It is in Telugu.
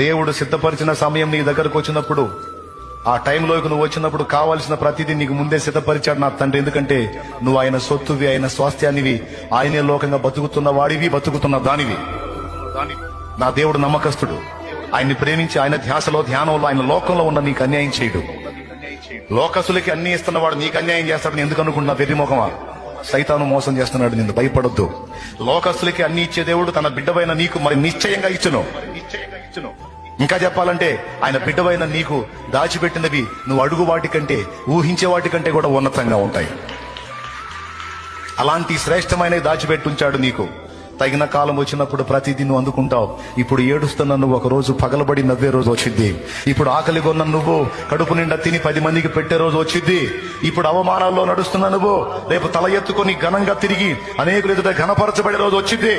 దేవుడు సిద్ధపరిచిన సమయం నీ దగ్గరకు వచ్చినప్పుడు, ఆ టైంలోకి నువ్వు వచ్చినప్పుడు కావాల్సిన ప్రతిదీ నీకు ముందే సిద్ధపరిచాడు నా తండ్రి. ఎందుకంటే నువ్వు ఆయన సొత్తువి, ఆయన స్వాస్థ్యానివి, ఆయనే లోకంగా బతుకుతున్న వాడివి, బతుకుతున్న దానివి. నా దేవుడు నమ్మకస్తుడు. ఆయన్ని ప్రేమించి ఆయన ధ్యాసలో, ధ్యానంలో, ఆయన లోకంలో ఉన్న నీకు అన్యాయం చేయడు. లోకస్తులకి అన్ని ఇస్తున్నవాడు నీకు అన్యాయం చేస్తాడని ఎందుకు అనుకుంటున్నా? వెర్రిమోహమా, సైతాను మోసం చేస్తున్నాడు. నిన్ను భయపడొద్దు. లోకస్తులకి అన్ని ఇచ్చే దేవుడు తన బిడ్డవైన నీకు మరి నిశ్చయంగా ఇచ్చును. ఇంకా చెప్పాలంటే ఆయన బిడ్డవైన నీకు దాచిపెట్టినవి నువ్వు అడుగు వాటి కంటే, ఊహించే వాటి కంటే కూడా ఉన్నతంగా ఉంటాయి. అలాంటి శ్రేష్టమైనవి దాచిపెట్టుంచాడు నీకు. తగిన కాలం వచ్చినప్పుడు ప్రతిదీ నువ్వు అందుకుంటావు. ఇప్పుడు ఏడుస్తున్న నువ్వు ఒక రోజు పగలబడి నవ్వే రోజు వచ్చింది. ఇప్పుడు ఆకలి కొన్న నువ్వు కడుపు నిండా తిని 10 మందికి పెట్టే రోజు వచ్చింది. ఇప్పుడు అవమానాల్లో నడుస్తున్న నువ్వు రేపు తల ఎత్తుకొని ఘనంగా తిరిగి అనేకులు ఎదుట ఘనపరచబడే రోజు వచ్చింది.